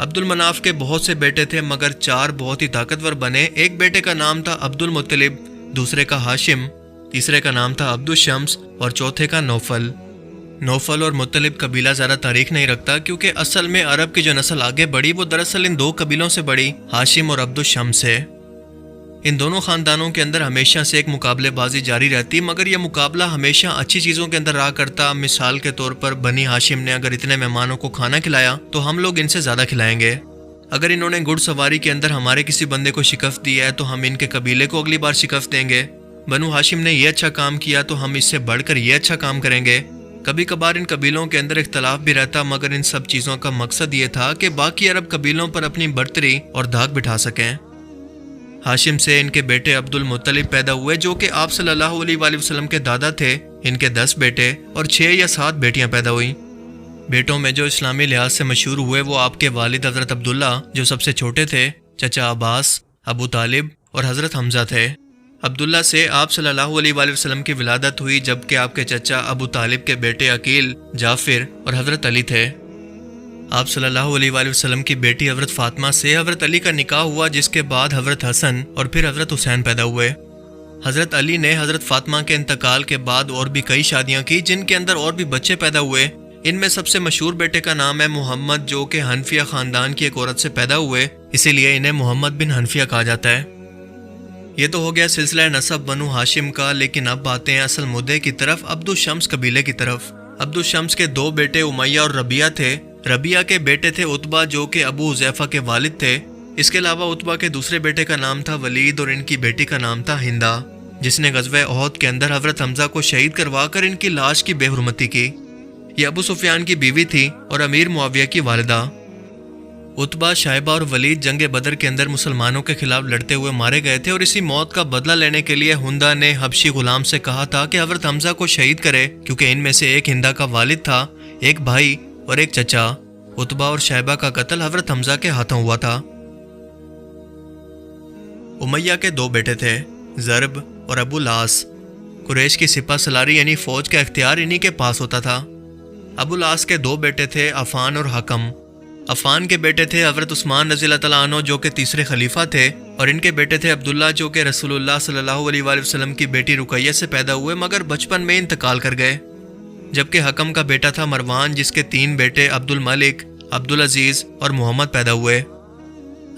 عبد المناف کے بہت سے بیٹے تھے مگر 4 بہت ہی طاقتور بنے۔ ایک بیٹے کا نام تھا عبد المطلب، دوسرے کا ہاشم، تیسرے کا نام تھا عبد الشمس اور چوتھے کا نوفل۔ نوفل اور مطلب قبیلہ زیادہ تاریخ نہیں رکھتا کیونکہ اصل میں عرب کی جو نسل آگے بڑھی وہ دراصل ان 2 قبیلوں سے بڑھی، ہاشم اور عبد الشمس سے۔ ان دونوں خاندانوں کے اندر ہمیشہ سے ایک مقابلے بازی جاری رہتی، مگر یہ مقابلہ ہمیشہ اچھی چیزوں کے اندر رہا کرتا۔ مثال کے طور پر بنی ہاشم نے اگر اتنے مہمانوں کو کھانا کھلایا تو ہم لوگ ان سے زیادہ کھلائیں گے۔ اگر انہوں نے گھڑ سواری کے اندر ہمارے کسی بندے کو شکست دی ہے تو ہم ان کے قبیلے کو اگلی بار شکست دیں گے۔ بنو ہاشم نے یہ اچھا کام کیا تو ہم اس سے بڑھ کر یہ اچھا کام کریں گے۔ کبھی کبھار ان قبیلوں کے اندر اختلاف بھی رہتا، مگر ان سب چیزوں کا مقصد یہ تھا کہ باقی عرب قبیلوں پر اپنی برتری اور دھاک بٹھا سکیں۔ ہاشم سے ان کے بیٹے عبد المطلب پیدا ہوئے جو کہ آپ صلی اللہ علیہ وآلہ وسلم کے دادا تھے۔ ان کے 10 بیٹے اور 6 یا 7 بیٹیاں پیدا ہوئیں۔ بیٹوں میں جو اسلامی لحاظ سے مشہور ہوئے وہ آپ کے والد حضرت عبداللہ جو سب سے چھوٹے تھے، چچا عباس، ابو طالب اور حضرت حمزہ تھے۔ عبداللہ سے آپ صلی اللہ علیہ وآلہ وسلم کی ولادت ہوئی، جبکہ آپ کے چچا ابو طالب کے بیٹے عقیل، جعفر اور حضرت علی تھے۔ آپ صلی اللہ علیہ وآلہ وسلم کی بیٹی حضرت فاطمہ سے حضرت علی کا نکاح ہوا، جس کے بعد حضرت حسن اور پھر حضرت حسین پیدا ہوئے۔ حضرت علی نے حضرت فاطمہ کے انتقال کے بعد اور بھی کئی شادیاں کی جن کے اندر اور بھی بچے پیدا ہوئے۔ ان میں سب سے مشہور بیٹے کا نام ہے محمد جو کہ حنفیہ خاندان کی ایک عورت سے پیدا ہوئے، اسی لیے انہیں محمد بن حنفیہ کہا جاتا ہے۔ یہ تو ہو گیا سلسلہ نسب بنو ہاشم کا، لیکن اب آتے ہیں اصل مدعے کی طرف، عبد الشمس قبیلے کی طرف۔ عبد الشمس کے 2 بیٹے امیہ اور ربیعہ تھے۔ ربیعہ کے بیٹے تھے عتبہ جو کہ ابو حذیفہ کے والد تھے۔ اس کے علاوہ عتبہ کے دوسرے بیٹے کا نام تھا ولید اور ان کی بیٹی کا نام تھا ہندا، جس نے غزوہ احد کے اندر حضرت حمزہ کو شہید کروا کر ان کی لاش کی بے حرمتی کی۔ یہ ابو سفیان کی بیوی تھی اور امیر معاویہ کی والدہ۔ عتبہ، شائبہ اور ولید جنگ بدر کے اندر مسلمانوں کے خلاف لڑتے ہوئے مارے گئے تھے، اور اسی موت کا بدلہ لینے کے لیے ہندا نے حبشی غلام سے کہا تھا کہ حضرت حمزہ کو شہید کرے، کیونکہ ان میں سے ایک ہندا کا والد تھا، ایک بھائی اور ایک چچا۔ عتبہ اور شائبہ کا قتل حضرت حمزہ کے ہاتھوں ہوا تھا۔ امیہ کے 2 بیٹے تھے، ضرب اور ابو لاس۔ قریش کی سپہ سلاری یعنی فوج کا اختیار انہی کے پاس ہوتا تھا۔ ابو لاس کے 2 بیٹے تھے، عفان اور حکم۔ عفان کے بیٹے تھے حضرت عثمان رضی اللہ تعالیٰ عنہ جو کہ تیسرے خلیفہ تھے، اور ان کے بیٹے تھے عبداللہ جو کہ رسول اللہ صلی اللہ علیہ وآلہ وسلم کی بیٹی رقیہ سے پیدا ہوئے مگر بچپن میں انتقال کر گئے۔ جبکہ حکم کا بیٹا تھا مروان جس کے 3 بیٹے عبد الملک، عبد العزیز اور محمد پیدا ہوئے۔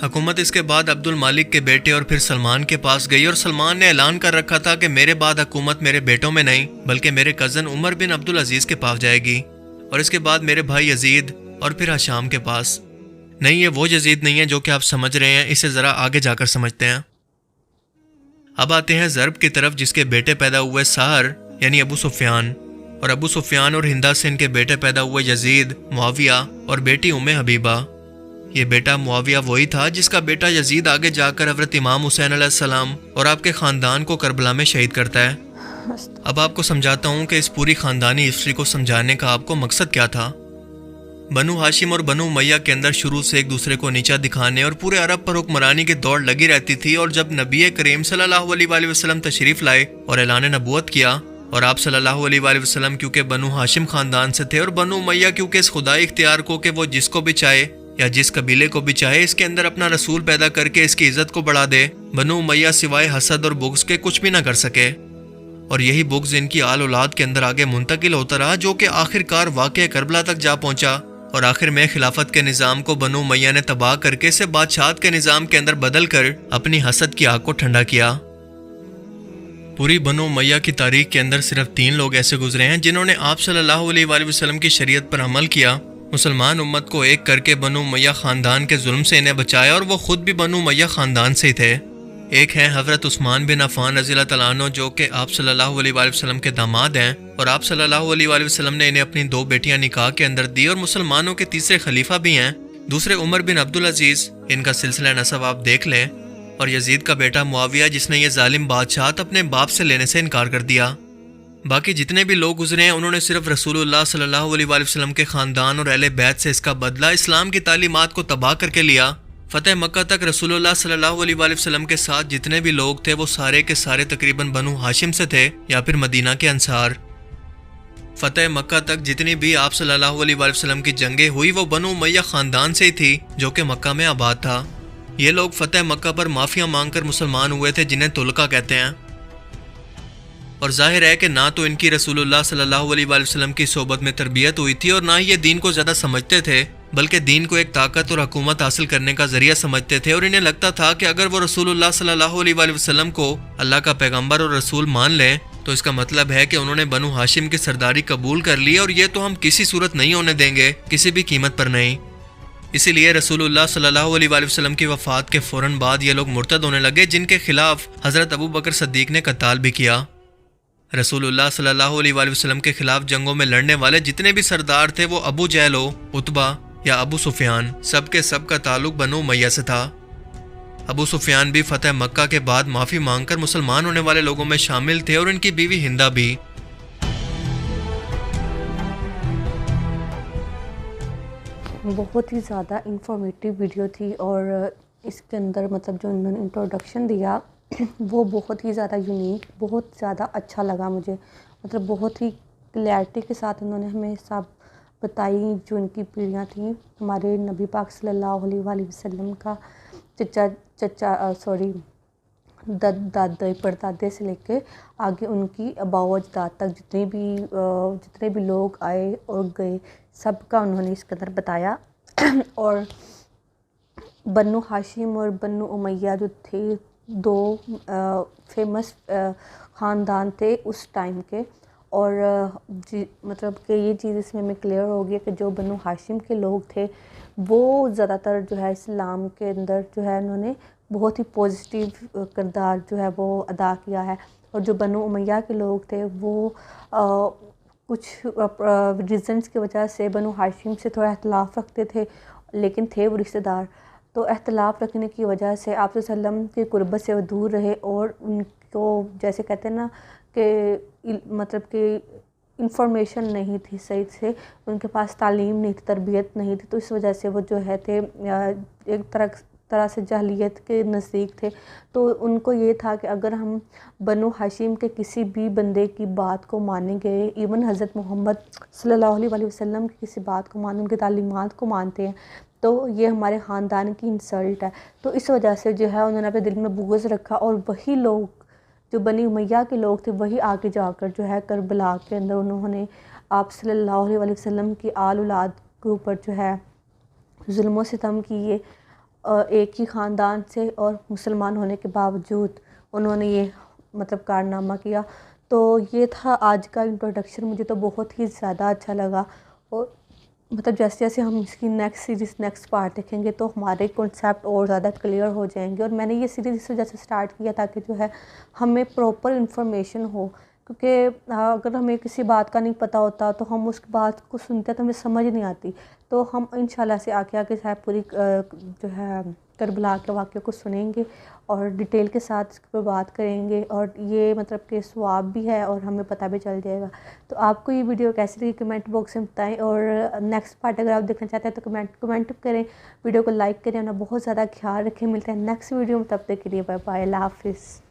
حکومت اس کے بعد عبد الملک کے بیٹے اور پھر سلمان کے پاس گئی، اور سلمان نے اعلان کر رکھا تھا کہ میرے بعد حکومت میرے بیٹوں میں نہیں بلکہ میرے کزن عمر بن عبد العزیز کے پاس جائے گی، اور اس کے بعد میرے بھائی یزید اور پھر حشام کے پاس۔ نہیں، یہ وہ یزید نہیں ہے جو کہ آپ سمجھ رہے ہیں، اسے ذرا آگے جا کر سمجھتے ہیں۔ اب آتے ہیں ضرب کی طرف جس کے بیٹے پیدا ہوئے سہر یعنی ابو سفیان، اور ابو سفیان اور ہندا سے ان کے بیٹے پیدا ہوئے یزید، معاویہ اور بیٹی ام حبیبہ۔ یہ بیٹا معاویہ وہی تھا جس کا بیٹا یزید آگے جا کر حضرت امام حسین علیہ السلام اور آپ کے خاندان کو کربلا میں شہید کرتا ہے۔ اب آپ کو سمجھاتا ہوں کہ اس پوری خاندانی ہسٹری کو سمجھانے کا آپ کو مقصد کیا تھا۔ بنو ہاشم اور بنو امیہ کے اندر شروع سے ایک دوسرے کو نیچا دکھانے اور پورے عرب پر حکمرانی کی دوڑ لگی رہتی تھی، اور جب نبی کریم صلی اللہ علیہ وآلہ وسلم تشریف لائے اور اعلان نبوت کیا، اور آپ صلی اللہ علیہ وآلہ وسلم کیونکہ بنو ہاشم خاندان سے تھے اور بنو امیہ کیونکہ اس خدائی اختیار کو کہ وہ جس کو بھی چاہے یا جس قبیلے کو بھی چاہے اس کے اندر اپنا رسول پیدا کر کے اس کی عزت کو بڑھا دے، بنو امیہ سوائے حسد اور بغض کے کچھ بھی نہ کر سکے، اور یہی بغض ان کی آل اولاد کے اندر آگے منتقل ہوتا رہا، جو کہ آخر کار واقعہ کربلا تک جا پہنچا، اور آخر میں خلافت کے نظام کو بنو امیہ نے تباہ کر کے اسے بادشاہت کے نظام کے اندر بدل کر اپنی حسد کی آگ کو ٹھنڈا کیا۔ پوری بنو امیہ کی تاریخ کے اندر صرف 3 لوگ ایسے گزرے ہیں جنہوں نے آپ صلی اللہ علیہ وآلہ وسلم کی شریعت پر عمل کیا، مسلمان امت کو ایک کر کے بنو امیہ خاندان کے ظلم سے انہیں بچایا، اور وہ خود بھی بنو امیہ خاندان سے ہی تھے۔ ایک ہیں حضرت عثمان بن عفان رضی اللہ تعالیٰ عنہ جو کہ آپ صلی اللہ علیہ وآلہ وسلم کے داماد ہیں، اور آپ صلی اللہ علیہ وآلہ وسلم نے انہیں اپنی 2 بیٹیاں نکاح کے اندر دی اور مسلمانوں کے تیسرے خلیفہ بھی ہیں۔ دوسرے عمر بن عبد العزیز، ان کا سلسلہ نسب آپ دیکھ لیں، اور یزید کا بیٹا معاویہ جس نے یہ ظالم بادشاہت اپنے باپ سے لینے سے انکار کر دیا۔ باقی جتنے بھی لوگ گزرے ہیں انہوں نے صرف رسول اللہ صلی اللہ علیہ وآلہ وسلم کے خاندان اور اہل بیت سے اس کا بدلہ اسلام کی تعلیمات کو تباہ کر کے لیا۔ فتح مکہ تک رسول اللہ صلی اللہ علیہ وآلہ وسلم کے ساتھ جتنے بھی لوگ تھے وہ سارے کے سارے تقریباً بنو ہاشم سے تھے یا پھر مدینہ کے انصار۔ فتح مکہ تک جتنی بھی آپ صلی اللہ علیہ وآلہ وسلم کی جنگیں ہوئی وہ بنو امیہ خاندان سے ہی تھی جو کہ مکہ میں آباد تھا۔ یہ لوگ فتح مکہ پر معافیاں مانگ کر مسلمان ہوئے تھے جنہیں تلقہ کہتے ہیں، اور ظاہر ہے کہ نہ تو ان کی رسول اللہ صلی اللہ علیہ وآلہ وسلم کی صحبت میں تربیت ہوئی تھی اور نہ ہی یہ دین کو زیادہ سمجھتے تھے، بلکہ دین کو ایک طاقت اور حکومت حاصل کرنے کا ذریعہ سمجھتے تھے، اور انہیں لگتا تھا کہ اگر وہ رسول اللہ صلی اللہ علیہ وآلہ وسلم کو اللہ کا پیغمبر اور رسول مان لیں تو اس کا مطلب ہے کہ انہوں نے بنو ہاشم کی سرداری قبول کر لی، اور یہ تو ہم کسی صورت نہیں ہونے دیں گے، کسی بھی قیمت پر نہیں۔ اسی لیے رسول اللہ صلی اللہ علیہ وآلہ وسلم کی وفات کے فوراً بعد یہ لوگ مرتد ہونے لگے، جن کے خلاف حضرت ابو بکر صدیق نے قتال بھی کیا۔ رسول اللہ صلی اللہ علیہ وآلہ وسلم کے خلاف جنگوں میں لڑنے والے جتنے بھی سردار تھے، وہ ابو جہل ہو، عتبہ یا ابو سفیان، سب کے سب کا تعلق بنو امیہ سے تھا۔ ابو سفیان بھی فتح مکہ کے بعد معافی مانگ کر مسلمان ہونے والے لوگوں میں شامل تھے، اور ان کی بیوی ہندہ بھی۔ بہت ہی زیادہ انفارمیٹیو ویڈیو تھی، اور اس کے اندر مطلب جو انہوں نے انٹروڈکشن دیا وہ بہت ہی زیادہ یونیک، بہت زیادہ اچھا لگا مجھے، مطلب بہت ہی کلیئرٹی کے ساتھ انہوں نے ہمیں سب بتائی جو ان کی پیڑھیاں تھیں، ہمارے نبی پاک صلی اللہ علیہ وآلہ وسلم کا دادے پردادے سے لے کے آگے ان کی آباء و اجداد تک جتنے بھی لوگ آئے اور گئے سب کا انہوں نے اس کے اندر بتایا۔ اور بنو ہاشم اور بنو امیہ جو تھے دو فیمس خاندان تھے اس ٹائم کے، اور مطلب کہ یہ چیز اس میں ہمیں کلیئر ہو گیا کہ جو بنو ہاشم کے لوگ تھے وہ زیادہ تر جو ہے اسلام کے اندر جو ہے انہوں نے بہت ہی پازیٹیو کردار جو ہے وہ ادا کیا ہے، اور جو بنو امیہ کے لوگ تھے وہ کچھ ریزنس کی وجہ سے بنو ہاشم سے تھوڑا اختلاف رکھتے تھے، لیکن تھے وہ رشتہ دار، تو اختلاف رکھنے کی وجہ سے آپ صلی اللہ علیہ وسلم کی قربت سے وہ دور رہے، اور ان کو جیسے کہتے ہیں نا کہ مطلب کہ انفارمیشن نہیں تھی صحیح سے، ان کے پاس تعلیم نہیں تھی، تربیت نہیں تھی، تو اس وجہ سے وہ جو ہے تھے ایک طرح سے جاہلیت کے نزدیک تھے۔ تو ان کو یہ تھا کہ اگر ہم بنو ہاشم کے کسی بھی بندے کی بات کو مانیں گے، ایون حضرت محمد صلی اللہ علیہ وآلہ وسلم کی کسی بات کو مانیں، ان کی تعلیمات کو مانتے ہیں، تو یہ ہمارے خاندان کی انسلٹ ہے، تو اس وجہ سے جو ہے انہوں نے اپنے دل میں بغض رکھا، اور وہی لوگ جو بنی امیہ کے لوگ تھے وہی آگے جا کر جو ہے کربلا کے اندر انہوں نے آپ صلی اللہ علیہ وآلہ وسلم کی آل اولاد کے اوپر جو ہے ظلم و ستم کیے، ایک ہی خاندان سے اور مسلمان ہونے کے باوجود انہوں نے یہ مطلب کارنامہ کیا۔ تو یہ تھا آج کا انٹروڈکشن، مجھے تو بہت ہی زیادہ اچھا لگا، اور مطلب جیسے جیسے ہم اس کی نیکسٹ سیریز نیکسٹ پارٹ دیکھیں گے تو ہمارے کنسیپٹ اور زیادہ کلیئر ہو جائیں گے، اور میں نے یہ سیریز اس وجہ سے اسٹارٹ کیا تاکہ جو ہے ہمیں پراپر انفارمیشن ہو، کیونکہ اگر ہمیں کسی بات کا نہیں پتہ ہوتا تو ہم اس بات کو سنتے ہیں تو ہمیں سمجھ نہیں آتی، تو ہم انشاءاللہ سے آگے صاحب پوری جو ہے کربلا کے واقعے کو سنیں گے اور ڈیٹیل کے ساتھ اس پر بات کریں گے، اور یہ مطلب کہ ثواب بھی ہے اور ہمیں پتہ بھی چل جائے گا۔ تو آپ کو یہ ویڈیو کیسی لگی کمنٹ باکس میں بتائیں، اور نیکسٹ پارٹ اگر آپ دیکھنا چاہتے ہیں تو کمنٹ کریں، ویڈیو کو لائک کریں، اور بہت زیادہ خیال رکھیں۔ ملتے ہیں نیکسٹ ویڈیو میں، تب تک کے لیے بائے بائے، اللہ حافظ۔